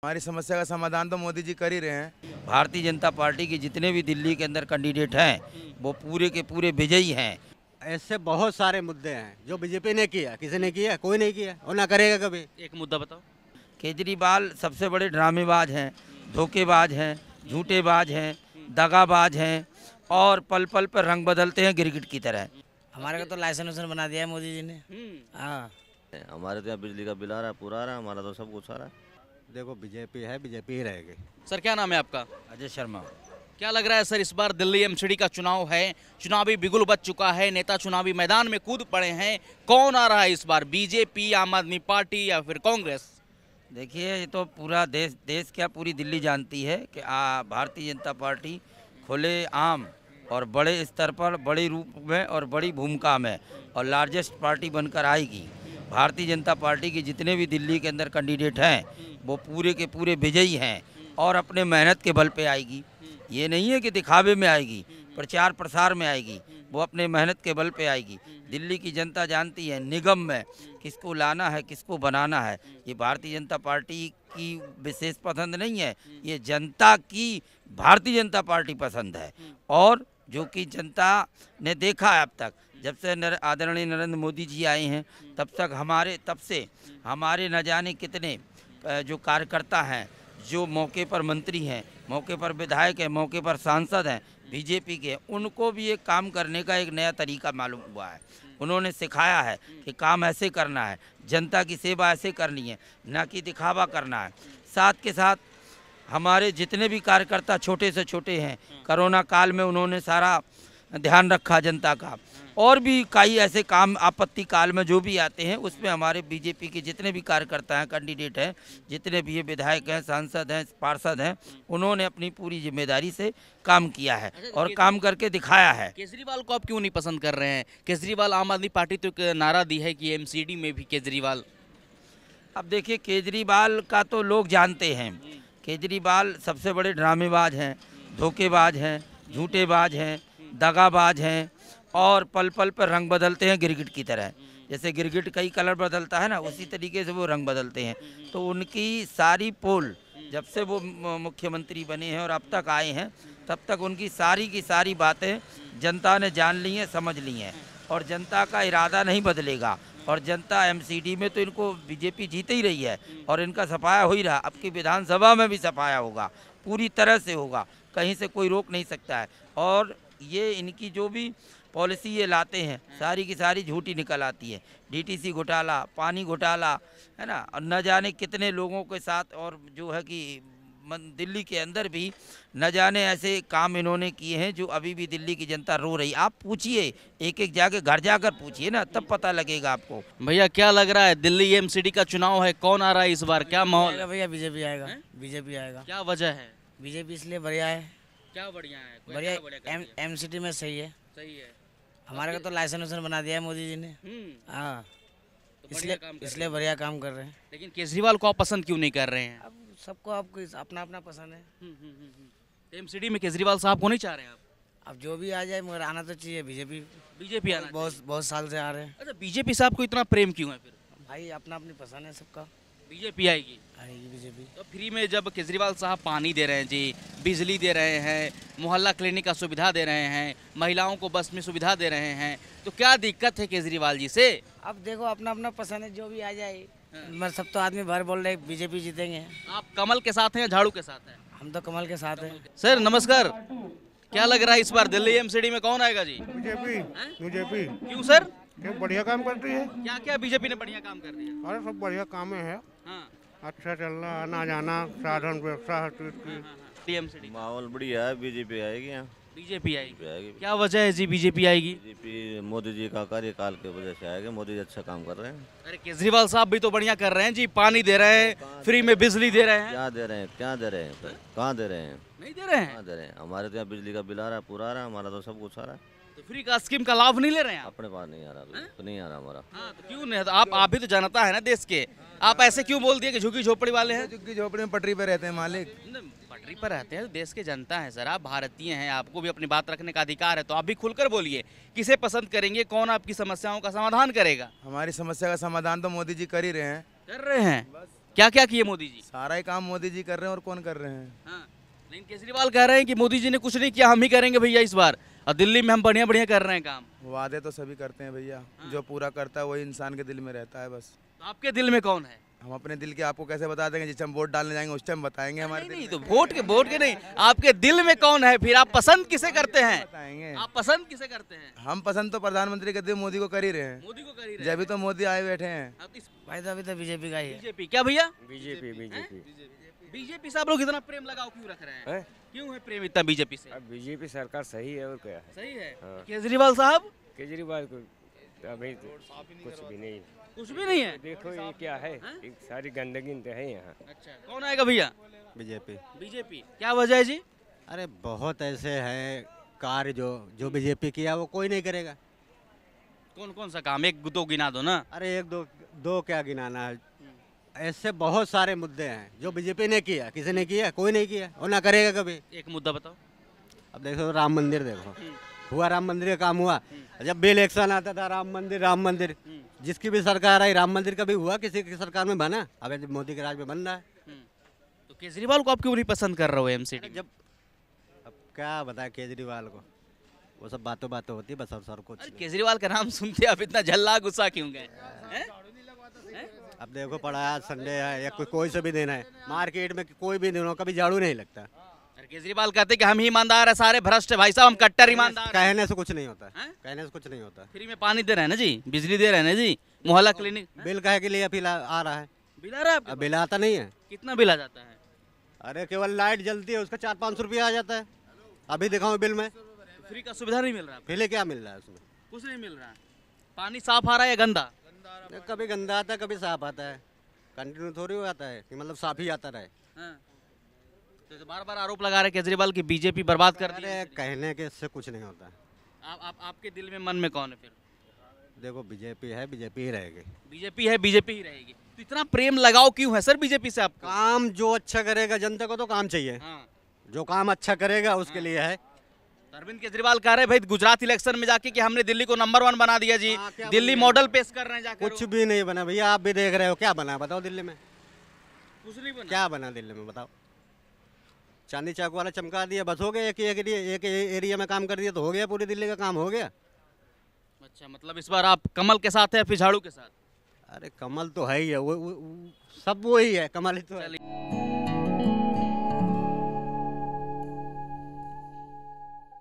हमारी समस्या का समाधान तो मोदी जी कर ही रहे हैं। भारतीय जनता पार्टी के जितने भी दिल्ली के अंदर कैंडिडेट हैं वो पूरे के पूरे विजयी हैं। ऐसे बहुत सारे मुद्दे हैं जो बीजेपी ने किया, किसी ने किया, कोई नहीं किया और ना करेगा कभी। एक मुद्दा बताओ। केजरीवाल सबसे बड़े ड्रामेबाज हैं, धोखेबाज हैं, झूठेबाज हैं, दगाबाज हैं और पल पल पर रंग बदलते हैं गिरगिट की तरह। हमारे को तो लाइसेंस बना दिया है मोदी जी ने। हाँ, हमारे तो यहाँ बिजली का बिल आ रहा है, पूरा आ रहा है, हमारा तो सब कुछ आ रहा है। देखो बीजेपी है, बीजेपी ही रहेगी। सर क्या नाम है आपका? अजय शर्मा। क्या लग रहा है सर, इस बार दिल्ली एमसीडी का चुनाव है, चुनावी बिगुल बच चुका है, नेता चुनावी मैदान में कूद पड़े हैं, कौन आ रहा है इस बार, बीजेपी, आम आदमी पार्टी या फिर कांग्रेस? देखिए ये तो पूरा देश क्या पूरी दिल्ली जानती है कि भारतीय जनता पार्टी खुले आम और बड़े स्तर पर, बड़े रूप में और बड़ी भूमिका में और लार्जेस्ट पार्टी बनकर आएगी। भारतीय जनता पार्टी के जितने भी दिल्ली के अंदर कैंडिडेट हैं वो पूरे के पूरे विजयी हैं और अपने मेहनत के बल पे आएगी। ये नहीं है कि दिखावे में आएगी, प्रचार प्रसार में आएगी, वो अपने मेहनत के बल पे आएगी। दिल्ली की जनता जानती है निगम में किसको लाना है, किसको बनाना है। ये भारतीय जनता पार्टी की विशेष पसंद नहीं है, ये जनता की भारतीय जनता पार्टी पसंद है। और जो कि जनता ने देखा है अब तक, जब से आदरणीय नरेंद्र मोदी जी आए हैं तब से हमारे न जाने कितने जो कार्यकर्ता हैं, जो मौके पर मंत्री हैं, मौके पर विधायक हैं, मौके पर सांसद हैं बीजेपी के, उनको भी एक काम करने का एक नया तरीका मालूम हुआ है। उन्होंने सिखाया है कि काम ऐसे करना है, जनता की सेवा ऐसे करनी है, ना कि दिखावा करना है। साथ के साथ हमारे जितने भी कार्यकर्ता छोटे से छोटे हैं, कोरोना काल में उन्होंने सारा ध्यान रखा जनता का। और भी कई ऐसे काम आपत्ति काल में जो भी आते हैं उसमें हमारे बीजेपी के जितने भी कार्यकर्ता हैं, कैंडिडेट हैं, जितने भी ये विधायक हैं, सांसद हैं, पार्षद हैं, उन्होंने अपनी पूरी जिम्मेदारी से काम किया है और काम करके दिखाया है। केजरीवाल को आप क्यों नहीं पसंद कर रहे हैं? केजरीवाल, आम आदमी पार्टी तो एक नारा दी है कि एमसीडी में भी केजरीवाल। अब देखिए केजरीवाल का तो लोग जानते हैं, केजरीवाल सबसे बड़े ड्रामेबाज हैं, धोखेबाज हैं, झूठेबाज हैं, दगाबाज हैं और पल पल पर रंग बदलते हैं गिरगिट की तरह। जैसे गिरगिट कई कलर बदलता है ना, उसी तरीके से वो रंग बदलते हैं। तो उनकी सारी पोल जब से वो मुख्यमंत्री बने हैं और अब तक आए हैं तब तक उनकी सारी की सारी बातें जनता ने जान ली हैं, समझ ली हैं और जनता का इरादा नहीं बदलेगा। और जनता एमसीडी में तो इनको बीजेपी जीत ही रही है और इनका सफाया हो ही रहा। अब की विधानसभा में भी सफाया होगा, पूरी तरह से होगा, कहीं से कोई रोक नहीं सकता है। और ये इनकी जो भी पॉलिसी ये लाते हैं सारी की सारी झूठी निकल आती है। डीटीसी घोटाला, पानी घोटाला, है ना, और न जाने कितने लोगों के साथ, और जो है कि दिल्ली के अंदर भी न जाने ऐसे काम इन्होंने किए हैं जो अभी भी दिल्ली की जनता रो रही। आप पूछिए, एक एक जाके घर जाकर पूछिए ना, तब पता लगेगा आपको। भैया क्या लग रहा है, दिल्ली एमसीडी का चुनाव है, कौन आ रहा है इस बार, क्या माहौल है? भैया बीजेपी आएगा। बीजेपी आएगा। क्या वजह है? बीजेपी इसलिए बढ़िया है। क्या बढ़िया है? बढ़िया एमसीडी में सही है। सही है। हमारे को तो लाइसेंस बना दिया है मोदी जी ने। हाँ, इसलिए बढ़िया काम कर रहे हैं। लेकिन केजरीवाल को आप पसंद क्यों नहीं कर रहे हैं? अब सबको आपको अपना अपना पसंद है। एमसीडी में केजरीवाल साहब को नहीं चाह रहे हैं आप? अब जो भी आ जाए मगर आना तो चाहिए बीजेपी आना बहुत साल से आ रहे हैं। अच्छा, बीजेपी साहब को इतना प्रेम क्यों है फिर? भाई अपना अपनी पसंद है सबका। बीजेपी आएगी बीजेपी। तो फ्री में जब केजरीवाल साहब पानी दे रहे हैं जी, बिजली दे रहे हैं, मोहल्ला क्लिनिक का सुविधा दे रहे हैं, महिलाओं को बस में सुविधा दे रहे हैं, तो क्या दिक्कत है केजरीवाल जी से? अब देखो अपना अपना पसंद है, जो भी आ जाए। मैं सब तो आदमी भर बोल रहे बीजेपी जीतेंगे। आप कमल के साथ हैं या झाड़ू के साथ हैं? हम तो कमल के साथ हैं। सर नमस्कार, क्या लग रहा है इस बार दिल्ली एमसीडी में कौन आएगा जी? बीजेपी। क्यों सर? बढ़िया काम करती है। क्या क्या बीजेपी ने बढ़िया काम कर दिया? अरे सब बढ़िया काम है। हाँ। अच्छा चल रहा, आना जाना, साधन व्यवस्था हर चीज की। एमसीडी माहौल बढ़िया है, बीजेपी आएगी यहाँ। बीजेपी आएगी। क्या वजह है जी बीजेपी आएगी? बीजेपी मोदी जी का कार्यकाल की वजह से आएगी, मोदी जी अच्छा काम कर रहे हैं। अरे केजरीवाल साहब भी तो बढ़िया कर रहे हैं जी, पानी दे रहे हैं, फ्री में बिजली दे रहे हैं। क्या दे रहे हैं, क्या दे रहे हैं, कहाँ दे रहे हैं? नहीं दे रहे हैं। कहाँ दे रहे हैं? हमारे तो यहाँ बिजली का बिल आ रहा है, पूरा आ रहा है, हमारा तो सब कुछ आ रहा है। तो फ्री का स्कीम का लाभ नहीं ले रहे हैं आप? अपने पास नहीं आ रहा, तो नहीं आ रहा हमारा। हाँ, तो क्यों नहीं? आप भी तो जनता है ना देश के, आप ऐसे क्यों बोल दिए कि झुग्गी झोपड़ी वाले हैं? झुग्गी झोपड़ी में पटरी पे रहते हैं मालिक। पटरी पर रहते हैं, देश के जनता है सर, आप भारतीय हैं, आपको भी अपनी बात रखने का अधिकार है, तो आप भी खुलकर बोलिए, किसे पसंद करेंगे, कौन आपकी समस्याओं का समाधान करेगा? हमारी समस्या का समाधान तो मोदी जी कर ही रहे हैं। कर रहे हैं। क्या क्या किए मोदी जी? सारा ही काम मोदी जी कर रहे हैं और कौन कर रहे हैं। हाँ, लेकिन केजरीवाल कह रहे हैं कि मोदी जी ने कुछ नहीं किया, हम ही करेंगे भैया इस बार, और दिल्ली में हम बढ़िया बढ़िया कर रहे हैं काम। वादे तो सभी करते हैं भैया, जो पूरा करता है वही इंसान के दिल में रहता है बस। तो आपके दिल में कौन है? हम अपने दिल के आपको कैसे बता देंगे, जिस टाइम वोट डालने जाएंगे उस टाइम बताएंगे हमारे नहीं दिल तो में। वोट के नहीं, आपके दिल में कौन है? फिर आप पसंद किसे करते हैं? बताएंगे। आप पसंद किसे करते हैं? हम पसंद तो प्रधानमंत्री के दिल मोदी को कर ही रहे हैं, मोदी को कर ही रहे जब भी तो मोदी आए बैठे हैं। हैं। अब इस भाई तो अभी तो बीजेपी का ही है। बीजेपी क्या भैया? बीजेपी बीजेपी से आप लोग इतना प्रेम लगाव क्यों रख रहे हैं? क्यों है प्रेम इतना बीजेपी से? अब बीजेपी सरकार सही है और क्या है। सही है। हाँ। केजरीवाल साहब केजरीवाल को अभी तो कुछ भी नहीं। कुछ भी नहीं है। देखो ये क्या है, एक सारी गंदगी तो है यहाँ। अच्छा, कौन आएगा भैया? बीजेपी। बीजेपी। क्या वजह है जी? अरे बहुत ऐसे हैं कार्य जो बीजेपी किया वो कोई नहीं करेगा। कौन कौन सा काम, एक दो गिना दो ना। अरे एक दो क्या गिनाना है, ऐसे बहुत सारे मुद्दे हैं जो बीजेपी ने किया, किसी ने किया, कोई नहीं किया और ना करेगा कभी। एक मुद्दा बताओ। अब देखो राम मंदिर, देखो हुआ, राम मंदिर का काम हुआ। जब भी इलेक्शन आता था राम मंदिर, जिसकी भी सरकार आई राम मंदिर कभी हुआ, किसी की सरकार में बना? अब मोदी के राज में बन रहा है। तो केजरीवाल को आप क्यों नहीं पसंद कर रहे हो एमसीडी? जब अब क्या बताए केजरीवाल को, वो सब बातों होती है बस, और कुछ नहीं। केजरीवाल का नाम सुनते आप इतना झल्ला गुस्सा क्यों गए? अब देखो पड़ा है, आज संडे है या कोई से भी दिन है, मार्केट में कोई भी दिन हो कभी झाड़ू नहीं लगता। अरे केजरीवाल कहते कि हम ही ईमानदार है, सारे भ्रष्ट है भाई साहब, हम कट्टर ईमानदार हैं। कहने से कुछ नहीं होता, हैं? कहने से कुछ नहीं होता। फ्री में पानी दे रहे हैं ना जी, बिजली दे रहे हैं ना जी, मोहल्ला क्लिनिक। बिल काहे के लिए फिर आ रहा है? बिल आ रहा है आपके अब बिल आता नहीं है। पास? कितना बिल आ जाता है? अरे केवल लाइट जलती है उसका 400-500 रुपया आ जाता है। अभी दिखाओ बिल में, फ्री का सुविधा नहीं मिल रहा आपको? फिर क्या मिल रहा है उसमें? कुछ नहीं मिल रहा है। पानी साफ आ रहा है या गंदा? कभी गंदा आता है कभी साफ आता है, कंटिन्यू थोड़ी हो आता है कि मतलब साफ ही आता रहे। हाँ। तो बार बार आरोप लगा रहे केजरीवाल की बीजेपी बर्बाद कर दी है। अरे कहने के इससे कुछ नहीं होता। आपके दिल में मन में कौन है फिर? देखो बीजेपी है, बीजेपी ही रहेगी। बीजेपी है, बीजेपी ही रहेगी। तो इतना प्रेम लगाव क्यों है सर बीजेपी से आपको? काम जो अच्छा करेगा, जनता को तो काम चाहिए। हाँ। जो काम अच्छा करेगा उसके लिए है। अरविंद केजरीवाल कह रहे भाई गुजरात इलेक्शन में जाके कि हमने दिल्ली को नंबर 1 बना दिया जी, हाँ, क्या दिल्ली बन मॉडल पेश कर रहे हैं जाकर। कुछ भी नहीं बना भैया, आप भी देख रहे हो क्या बना, बताओ दिल्ली में कुछ नहीं बना। क्या बना दिल्ली में बताओ? चांदी चौक वाला चमका दिया बस, हो गया। एक एरिया में काम कर दिया तो हो गया, पूरी दिल्ली का काम हो गया। अच्छा, मतलब इस बार आप कमल के साथ है या फिर झाड़ू के साथ? अरे कमल तो है ही है, वो सब वही है, कमल ही तो है। चलिए।